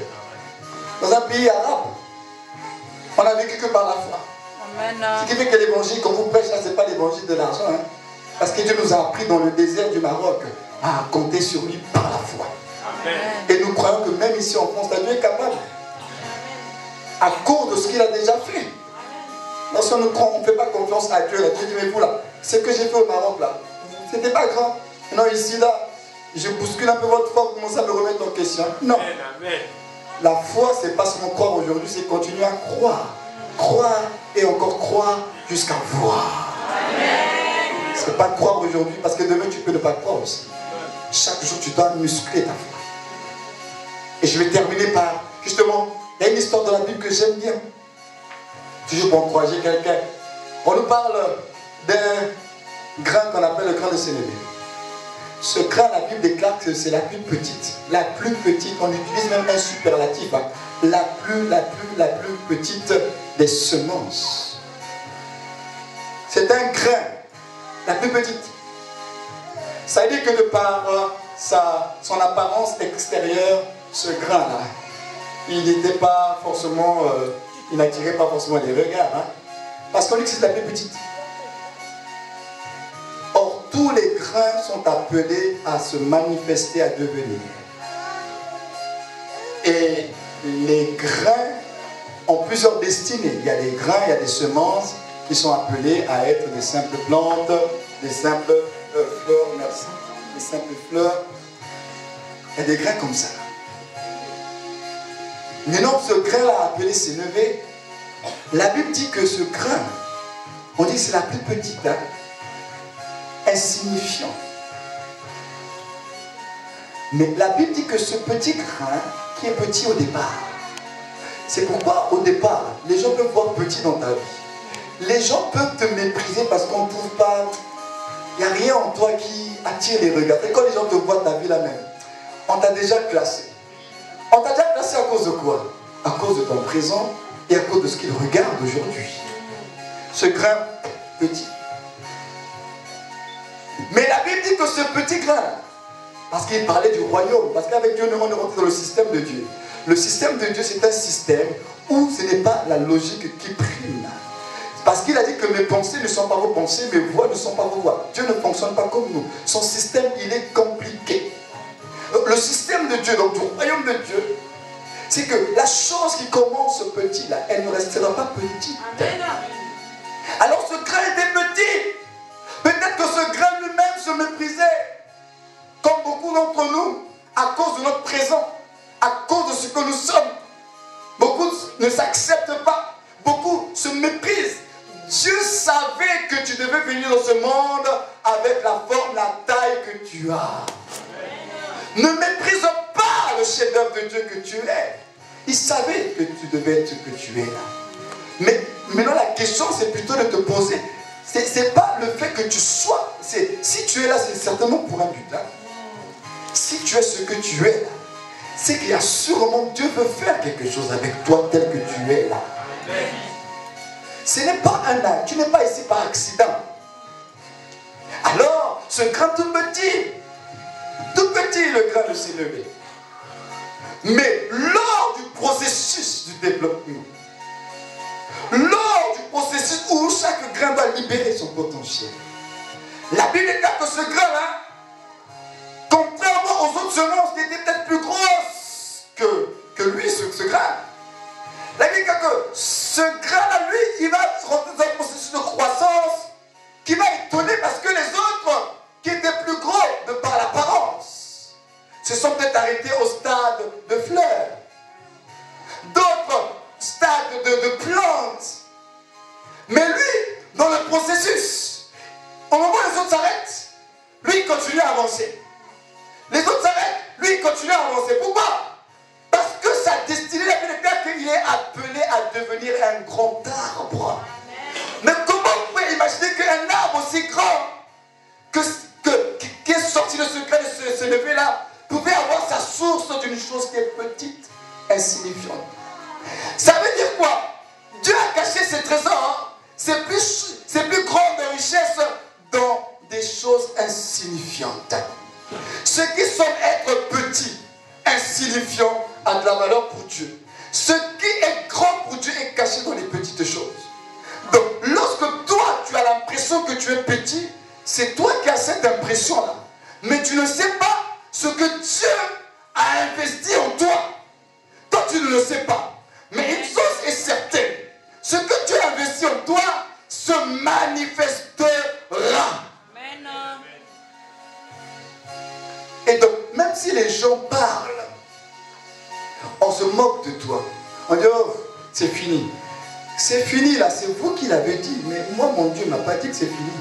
Dans un pays arabe, on a vécu que par la foi. Amen. Ce qui fait que l'évangile qu'on vous prêche là, ce n'est pas l'évangile de l'argent. Hein? Parce que Dieu nous a appris dans le désert du Maroc à compter sur lui par la foi. Amen. Et nous croyons que même ici en France, Dieu est capable. À cause de ce qu'il a déjà fait. Lorsque on ne fait pas confiance à Dieu, là, Dieu dit, mais vous là, ce que j'ai fait au Maroc là, c'était pas grand. Non, ici là, je bouscule un peu votre foi, vous commencez à me remettre en question. Non. Amen. La foi, c'est pas seulement croire aujourd'hui, c'est continuer à croire. Croire et encore croire jusqu'à voir. C'est pas croire aujourd'hui, parce que demain tu peux ne pas croire aussi. Chaque jour tu dois muscler ta foi. Et je vais terminer par, justement, il y a une histoire de la Bible que j'aime bien. Toujours pour encourager quelqu'un. On nous parle d'un grain qu'on appelle le grain de sénévé. Ce grain, la Bible déclare que c'est la plus petite. La plus petite, on utilise même un superlatif. Hein. La plus petite des semences. C'est un grain, la plus petite. Ça veut dire que de par son apparence extérieure, ce grain-là, il n'était pas forcément, il n'attirait pas forcément les regards. Hein, parce qu'on dit que c'est la plus petite. Or, tous les grains sont appelés à se manifester, à devenir. Et les grains ont plusieurs destinées. Il y a des grains, il y a des semences qui sont appelées à être des simples plantes, des simples fleurs, merci, des simples fleurs. Il y a des grains comme ça. Maintenant, ce grain-là appelé sénévé, la Bible dit que ce grain, on dit que c'est la plus petite, hein, insignifiant. Mais la Bible dit que ce petit grain, qui est petit au départ, c'est pourquoi au départ, les gens peuvent voir petit dans ta vie. Les gens peuvent te mépriser parce qu'on ne trouve pas, il n'y a rien en toi qui attire les regards. Et quand les gens te voient ta vie là même, on t'a déjà classé. On t'a déjà classé à cause de quoi? À cause de ton présent et à cause de ce qu'ils regardent aujourd'hui. Ce grain petit. Mais la Bible dit que ce petit grain, parce qu'il parlait du royaume, parce qu'avec Dieu, on est rentré dans le système de Dieu. Le système de Dieu, c'est un système où ce n'est pas la logique qui prime. Parce qu'il a dit que mes pensées ne sont pas vos pensées, mes voix ne sont pas vos voix. Dieu ne fonctionne pas comme nous. Son système, il est compliqué. Le système de Dieu, donc du royaume de Dieu, c'est que la chose qui commence petit, là, elle ne restera pas petite. Amen. Alors ce grain était petit. Peut-être que ce grain lui-même se méprisait. Comme beaucoup d'entre nous, à cause de notre présent, à cause de ce que nous sommes. Beaucoup ne s'acceptent pas. Beaucoup se méprisent. Dieu savait que tu devais venir dans ce monde avec la forme, la taille que tu as. Ne méprise pas le chef-d'œuvre de Dieu que tu es. Il savait que tu devais être ce que tu es là. Mais maintenant la question c'est plutôt de te poser. C'est pas le fait que tu sois. Si tu es là, c'est certainement pour un but. Hein. Si tu es ce que tu es là, c'est qu'il y a sûrement Dieu veut faire quelque chose avec toi tel que tu es là. Ce n'est pas un acte. Tu n'es pas ici par accident. Alors, ce grain tout petit le grain de s'est levé. Mais lors du processus du développement, lors du processus où chaque grain doit libérer son potentiel, la Bible déclare que ce grain-là, contrairement aux autres semences qui étaient peut-être plus grosses que lui, ce grain, la Bible déclare que ce grain-là, lui, il va rentrer dans un processus de croissance qui va étonner parce que les autres, qui étaient plus gros de par l'apparence, se sont peut-être arrêtés au stade de fleurs. D'autres stades de plantes. Mais lui, dans le processus, au moment où les autres s'arrêtent, lui, il continue à avancer. Les autres s'arrêtent, lui, il continue à avancer. Pourquoi? Parce que sa destinée, la Bible déclare qu'il est appelé à devenir un grand arbre. Mais comment vous pouvez imaginer qu'un arbre aussi grand qui est sorti de ce grain de se lever là pouvait avoir sa source d'une chose qui est petite, insignifiante. Ça veut dire quoi? Dieu a caché ses trésors, ses plus grandes richesses dans des choses insignifiantes. Ce qui semble être petit, insignifiant, a de la valeur pour Dieu. Ce qui est grand pour Dieu est caché dans les petites choses. Donc, lorsque toi, tu as l'impression que tu es petit, c'est toi qui as cette impression-là. Mais tu ne sais pas ce que Dieu a investi en toi. Toi, tu ne le sais pas. Mais une chose est certaine. Ce que Dieu a investi en toi se manifestera. Amen. Et donc, même si les gens parlent, on se moque de toi. On dit, oh, c'est fini. C'est fini là, c'est vous qui l'avez dit. Mais moi, mon Dieu ne m'a pas dit que c'est fini.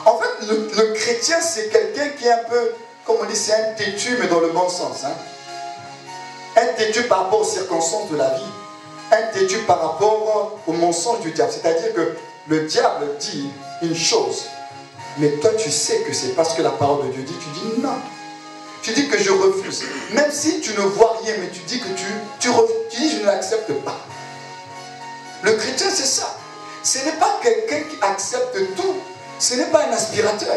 En fait, le chrétien, c'est quelqu'un qui est un peu, comme on dit, c'est un têtu, mais dans le bon sens. Hein? Un têtu par rapport aux circonstances de la vie. Un têtu par rapport au mensonge du diable. C'est-à-dire que le diable dit une chose, mais toi, tu sais que c'est parce que la parole de Dieu dit, tu dis non. Tu dis que je refuse. Même si tu ne vois rien, mais tu dis que tu dis je ne l'accepte pas. Le chrétien, c'est ça. Ce n'est pas quelqu'un qui accepte tout. Ce n'est pas un aspirateur.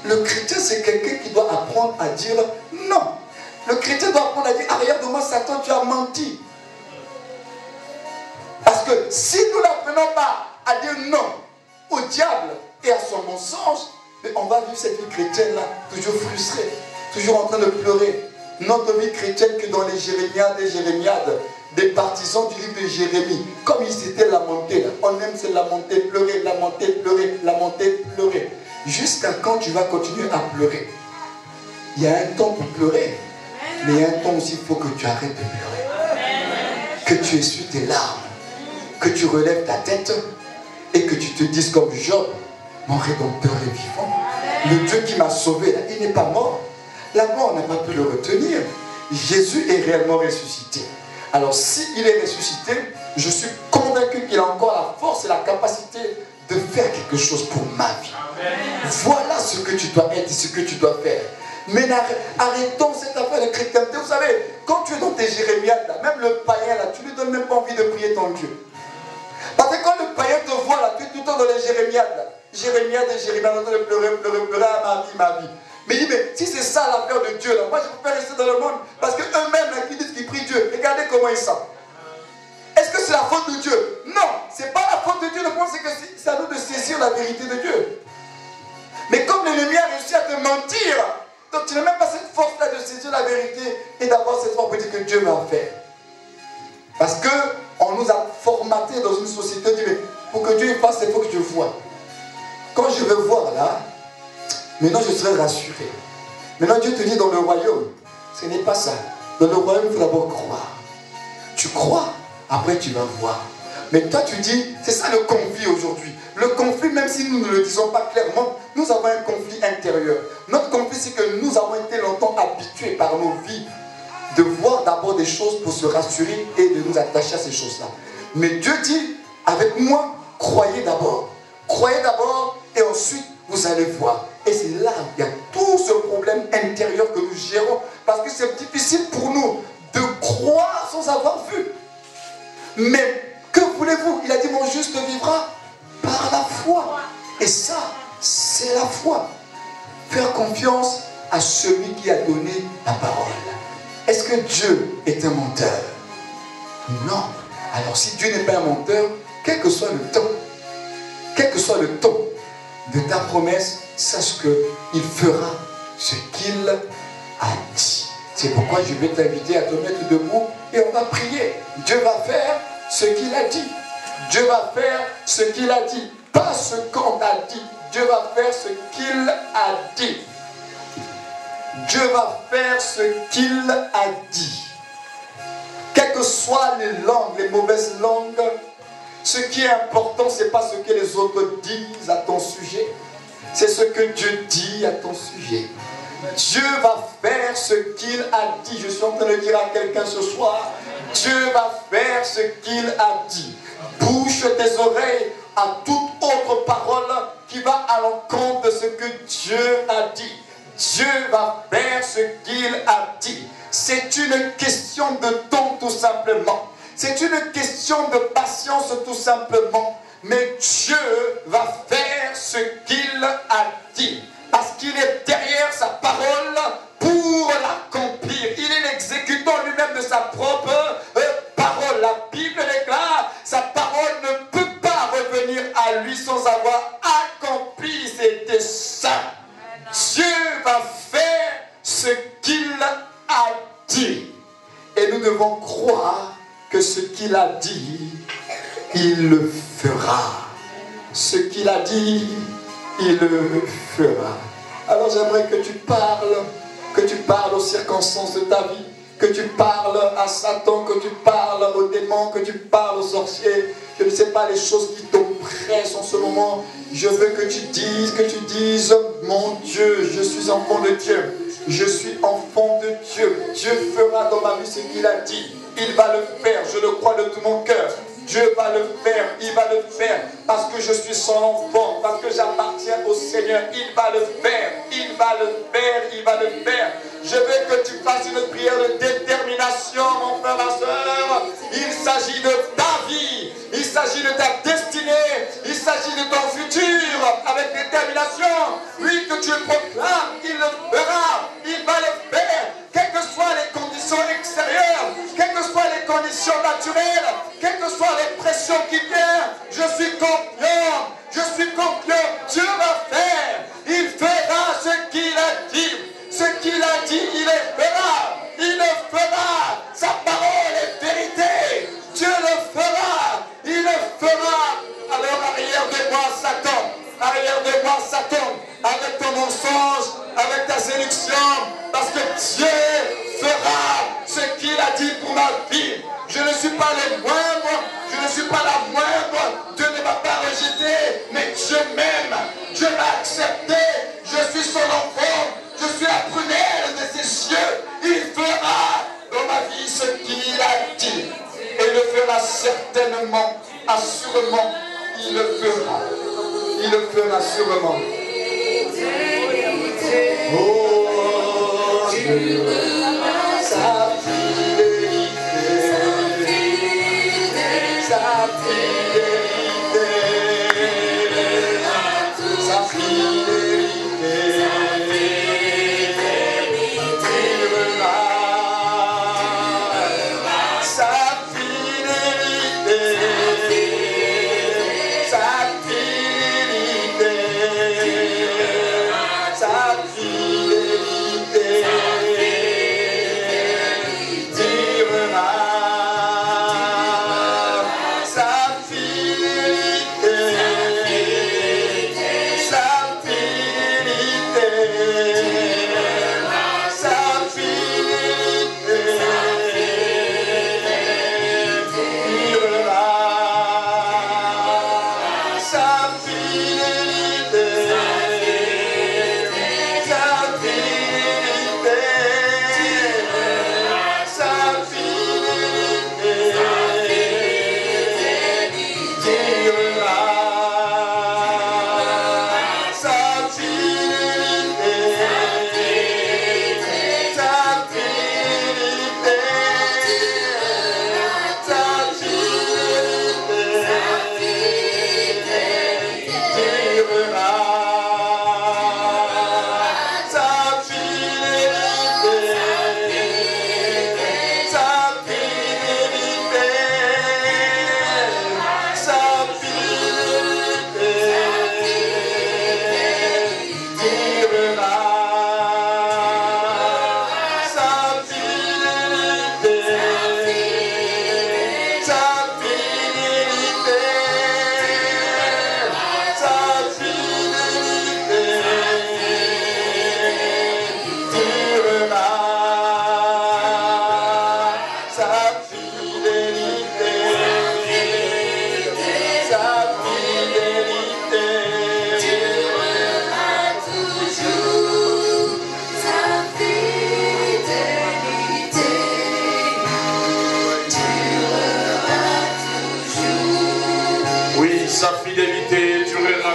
Le chrétien, c'est quelqu'un qui doit apprendre à dire non. Le chrétien doit apprendre à dire, arrière de moi, Satan, tu as menti. Parce que si nous n'apprenons pas à dire non au diable et à son mensonge, on va vivre cette vie chrétienne-là, toujours frustrée, toujours en train de pleurer. Notre vie chrétienne que dans les Jérémiades et Jérémiades, des partisans du livre de Jérémie, comme ils s'étaient lamentés, on aime se lamenter, pleurer, lamenter, pleurer, lamenter, pleurer. Jusqu'à quand tu vas continuer à pleurer? Il y a un temps pour pleurer, mais il y a un temps aussi, il faut que tu arrêtes de pleurer. Que tu essuies tes larmes, que tu relèves ta tête et que tu te dises comme Job, mon rédempteur est vivant. Le Dieu qui m'a sauvé, là, il n'est pas mort. La mort n'a pas pu le retenir. Jésus est réellement ressuscité. Alors s'il est ressuscité, je suis convaincu qu'il a encore la force et la capacité de faire quelque chose pour ma vie. Amen. Voilà ce que tu dois être et ce que tu dois faire. Mais arrêtons cette affaire de chrétienté. Vous savez, quand tu es dans tes Jérémiades, là, même le païen, là, tu ne lui donnes même pas envie de prier ton Dieu. Parce que quand le païen te voit, là, tu es tout le temps dans les Jérémiades. Là. Jérémiades et Jérémiades, en train de pleurer, pleurer, pleurer, ah, ma vie, ma vie. Mais il dit, mais si c'est ça l'affaire de Dieu, là, moi je préfère rester dans le monde. Parce qu'eux-mêmes, là, qui disent qu'ils prient Dieu, regardez comment ils sont. Est-ce que c'est la faute de Dieu? Non, ce n'est pas la faute de Dieu. Le point, c'est que c'est à nous de saisir la vérité de Dieu. Mais comme l'ennemi a réussi à te mentir, donc tu n'as même pas cette force-là de saisir la vérité et d'avoir cette force pour dire que Dieu m'a fait. Parce qu'on nous a formaté dans une société, on dit, mais pour que Dieu fasse, il faut que je voie. Quand je veux voir là, maintenant je serai rassuré. Maintenant Dieu te dit dans le royaume, ce n'est pas ça. Dans le royaume, il faut d'abord croire. Tu crois, après tu vas voir. Mais toi tu dis, c'est ça le conflit aujourd'hui. Le conflit, même si nous ne le disons pas clairement, nous avons un conflit intérieur. Notre conflit, c'est que nous avons été longtemps habitués par nos vies de voir d'abord des choses pour se rassurer et de nous attacher à ces choses-là. Mais Dieu dit, avec moi, croyez d'abord. Croyez d'abord et ensuite vous allez voir. Et c'est là qu'il y a tout ce problème intérieur que nous gérons. Parce que c'est difficile pour nous de croire sans avoir vu. Mais que voulez-vous? Il a dit, mon juste vivra par la foi. Et ça, c'est la foi. Faire confiance à celui qui a donné la parole. Est-ce que Dieu est un menteur? Non. Alors si Dieu n'est pas un menteur, quel que soit le temps de ta promesse, sache qu'il fera ce qu'il a dit. C'est pourquoi je vais t'inviter à te mettre debout et on va prier. Dieu va faire ce qu'il a dit. Dieu va faire ce qu'il a dit. Pas ce qu'on a dit. Dieu va faire ce qu'il a dit. Dieu va faire ce qu'il a dit. Quelles que soient les langues, les mauvaises langues, ce qui est important, ce n'est pas ce que les autres disent à ton sujet. C'est ce que Dieu dit à ton sujet. Dieu va faire ce qu'il a dit. Je suis en train de dire à quelqu'un ce soir, Dieu va faire ce qu'il a dit. Bouche tes oreilles à toute autre parole qui va à l'encontre de ce que Dieu a dit. Dieu va faire ce qu'il a dit. C'est une question de temps tout simplement. C'est une question de patience tout simplement. Mais Dieu va faire ce qu'il a dit. Parce qu'il est derrière sa parole pour l'accomplir. Il est l'exécutant lui-même de sa propre parole. La Bible déclare, sa parole ne peut pas revenir à lui sans avoir accompli ses desseins. Dieu va faire ce qu'il a dit. Et nous devons croire que ce qu'il a dit, il le fera. Ce qu'il a dit, il le fera. Alors j'aimerais que tu parles aux circonstances de ta vie, que tu parles à Satan, que tu parles aux démons, que tu parles aux sorciers. Je ne sais pas les choses qui t'oppressent en ce moment. Je veux que tu dises, mon Dieu, je suis enfant de Dieu. Je suis enfant de Dieu. Dieu fera dans ma vie ce qu'il a dit. Il va le faire, je le crois de tout mon cœur. Dieu va le faire, il va le faire, parce que je suis son enfant, parce que j'appartiens au Seigneur. Il va le faire, il va le faire, il va le faire. Je veux que tu fasses une prière de détermination, mon frère, ma soeur. Il s'agit de ta vie, il s'agit de ta destinée, il s'agit de ton futur, avec détermination. Oui, que tu le proclames, il le fera, il va le faire, quelles que soient les conditions extérieures, quelles que soient les conditions naturelles, quelles que soient les pressions qui viennent, je suis confiant, Dieu va faire, il fera ce qu'il a dit, il le fera, sa parole est vérité, Dieu le fera, il le fera. Alors arrière de moi Satan, avec ton mensonge, avec ta séduction, parce que Dieu fera ce qu'il a dit pour ma vie. Je ne suis pas le moindre, je ne suis pas la moindre, Dieu ne m'a pas rejeté, mais Dieu m'aime, Dieu m'a accepté, je suis son enfant, je suis la prunelle de ses cieux, il fera dans ma vie ce qu'il a dit, et il le fera certainement, assurément, il le fera sûrement. Oh Dieu, sa fidélité, sa fidélité, sa fidélité.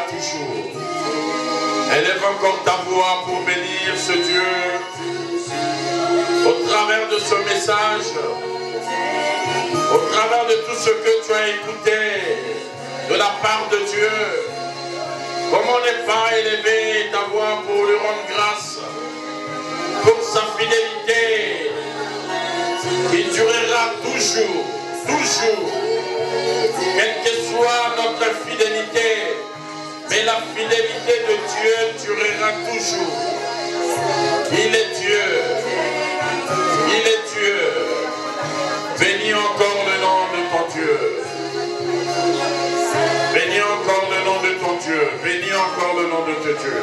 toujours. Élève encore ta voix pour bénir ce Dieu au travers de ce message, au travers de tout ce que tu as écouté de la part de Dieu. Comment ne pas élever ta voix pour lui rendre grâce pour sa fidélité qui durera toujours, toujours. Quelle que soit notre fidélité, mais la fidélité de Dieu durera toujours. Il est Dieu. Il est Dieu. Bénis encore le nom de ton Dieu. Bénis encore le nom de ton Dieu. Bénis encore le nom de ton Dieu.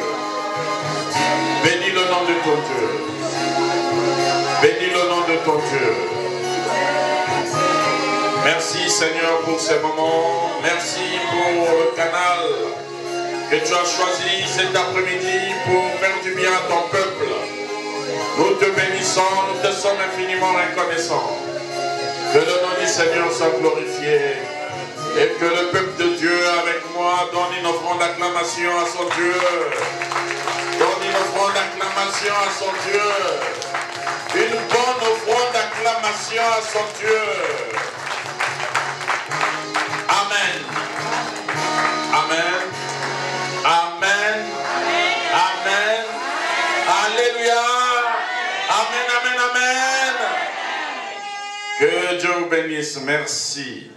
Bénis le nom de ton Dieu. Bénis le nom de ton Dieu. Merci Seigneur pour ces moments. Merci pour le canal que tu as choisi cet après-midi pour faire du bien à ton peuple. Nous te bénissons, nous te sommes infiniment reconnaissants. Que le nom du Seigneur soit glorifié et que le peuple de Dieu avec moi donne une offrande d'acclamation à son Dieu. Donne une offrande d'acclamation à son Dieu. Une bonne offrande d'acclamation à son Dieu. Amen. Amen. Amen. Amen. Alléluia. Amen, amen, amen. Que Dieu vous bénisse. Merci.